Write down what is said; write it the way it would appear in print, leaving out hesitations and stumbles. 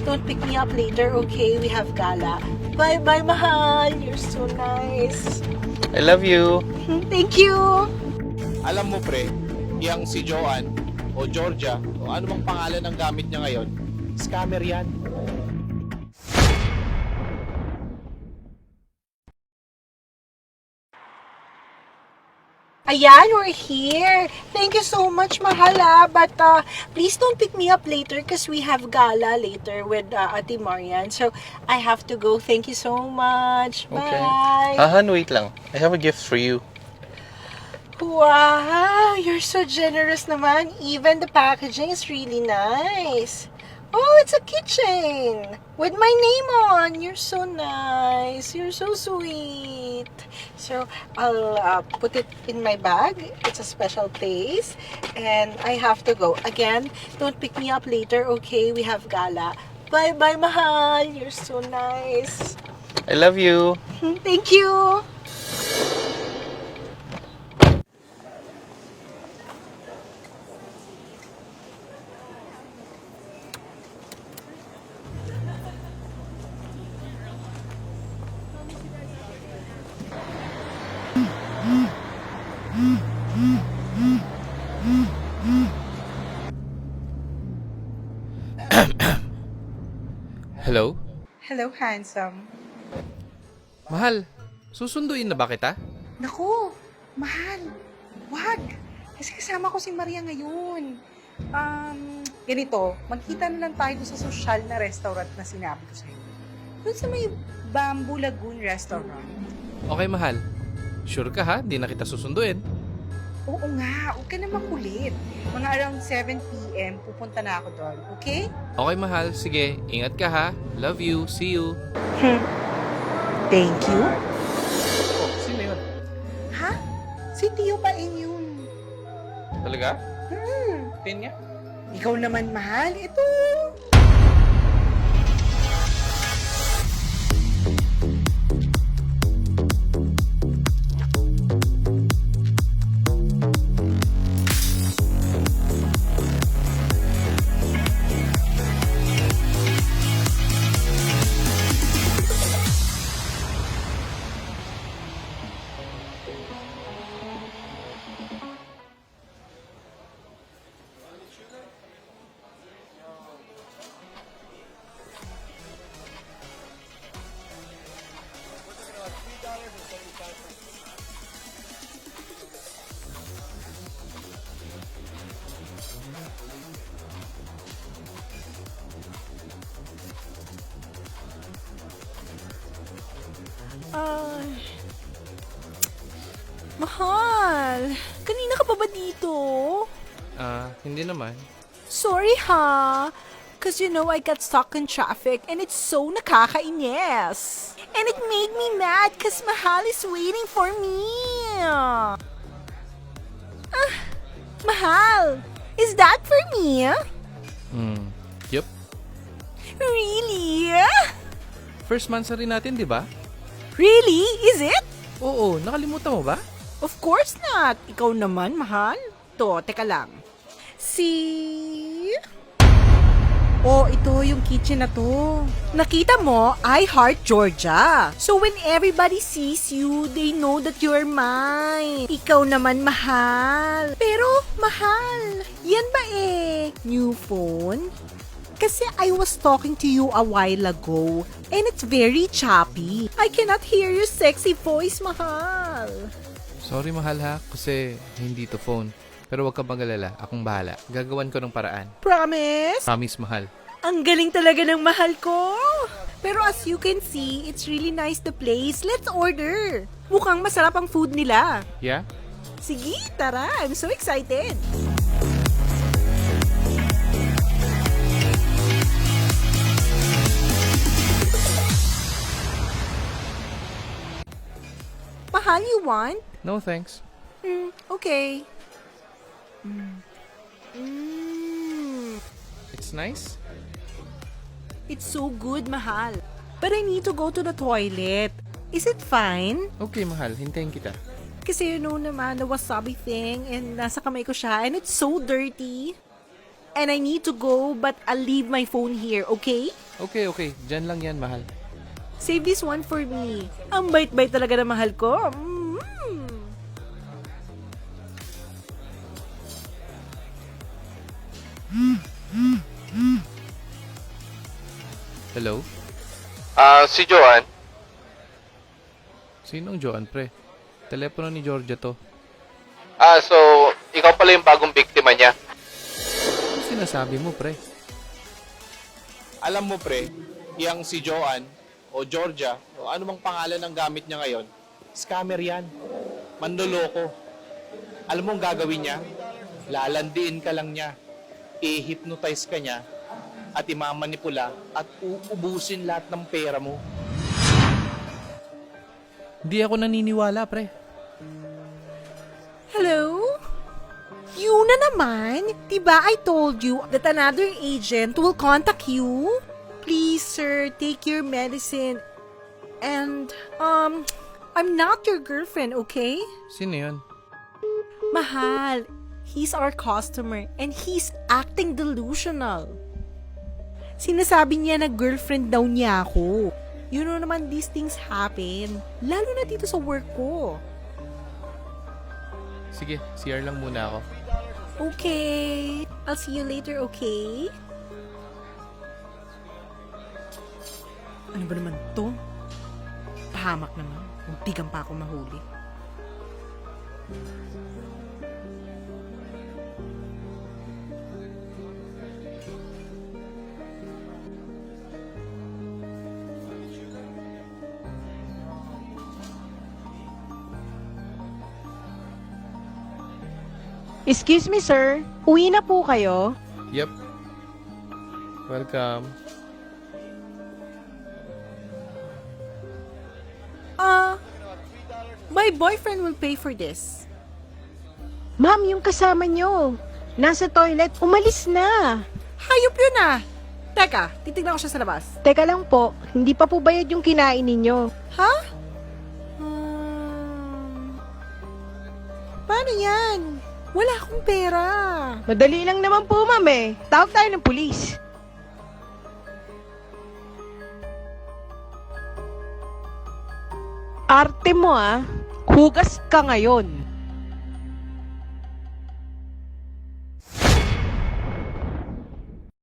don't pick me up later, okay? We have gala. Bye-bye, mahal. You're so nice. I love you. Thank you. Alam mo pre, yang si Joanne o Georgia o ano mang pangalan ng gamit niya ngayon, scammer yan. Ayan, we're here. Thank you so much, mahala. But please don't pick me up later because we have gala later with Ate Marian. So I have to go. Thank you so much. Okay. Bye. Han, wait lang. I have a gift for you. Wow, you're so generous naman. Even the packaging is really nice. Oh, it's a keychain with my name on. You're so nice. You're so sweet. So I'll put it in my bag. It's a special place. And I have to go. Again, don't pick me up later, okay? We have gala. Bye-bye, mahal. You're so nice. I love you. Thank you. Hello? Hello, handsome. Mahal, susunduin na ba kita? Naku, mahal. Wag. Kasi kasama ko si Maria ngayon. Ganito, magkita na lang tayo doon sa social na restaurant na sinabi ko sa'yo. Doon sa may Bamboo Lagoon Restaurant. Okay, mahal. Sure ka ha? Di na kita susunduin. Oo nga, huwag ka na makulit. Mga around 7 p.m. pupunta na ako doon, okay? Okay, mahal. Sige, ingat ka ha. Love you. See you. Thank you. Oh, sino yun? Ha? Si Tio Pain yun. Talaga? Tin niya? Ikaw naman, mahal. Ito. Mahal, kanina ka pa ba dito? Hindi naman. Sorry ha, cause you know I got stuck in traffic and it's so nakakainis. And it made me mad cause Mahal is waiting for me. Mahal, is that for me? Yup. Really? First month rin natin, di ba? Really? Is it? Oo, nakalimutan mo ba? Of course not. Ikaw naman, mahal. To, teka lang. Oh, ito yung kitchen na to. Nakita mo, I heart Georgia. So when everybody sees you, they know that you're mine. Ikaw naman, mahal. Pero, mahal, yan ba new phone? Kasi I was talking to you a while ago and it's very choppy. I cannot hear your sexy voice, mahal. Sorry, mahal ha, kasi hindi to phone. Pero wag ka mag-alala, akong bahala. Gagawan ko ng paraan. Promise? Promise, mahal. Ang galing talaga ng mahal ko. Pero as you can see, it's really nice the place. Let's order. Mukhang masarap ang food nila. Yeah? Sige, tara. I'm so excited. Mahal, you want? No, thanks. Okay. It's nice? It's so good, mahal. But I need to go to the toilet. Is it fine? Okay, mahal. Hintayin kita. Kasi you know naman, the wasabi thing, and nasa kamay ko siya, and it's so dirty. And I need to go, but I'll leave my phone here, okay? Okay, okay. Diyan lang yan, mahal. Save this one for me. Ang bait-bait talaga na mahal ko. Hello? Si Joanne. Sinong Joan, pre? Telepono ni Georgia to. So, ikaw pala yung bagong biktima niya. Ano sinasabi mo, pre? Alam mo pre, yang si Joanne o Georgia o ano mang pangalan ng gamit niya ngayon, scammer yan. Manloloko. Alam mo ang gagawin niya? Lalandiin ka lang niya. I-hypnotize ka niya at imamanipula at uubusin lahat ng pera mo. Hindi ako naniniwala, pre. Hello? You na naman? Diba I told you that another agent will contact you? Please, sir, take your medicine. And, I'm not your girlfriend, okay? Sino yun? Mahal, he's our customer and he's acting delusional. Sinasabi niya na girlfriend daw niya ako. You know naman these things happen. Lalo na dito sa work ko. Sige, CR lang muna ako. Okay. I'll see you later, okay? Ano ba naman to? Pahamak naman. Muntikan pa ako mahuli. Excuse me, sir. Uwi na po kayo? Yep. Welcome. My boyfriend will pay for this. Ma'am, yung kasama nyo. Nasa toilet, umalis na. Hayop yun ah! Teka, titignan ko siya sa labas. Teka lang po, hindi pa po bayad yung kinain ninyo. Ha? Paano yan? Wala akong pera. Madali lang naman po, ma'am eh. Tawag tayo ng pulis. Arte mo ah. Hugas ka ngayon.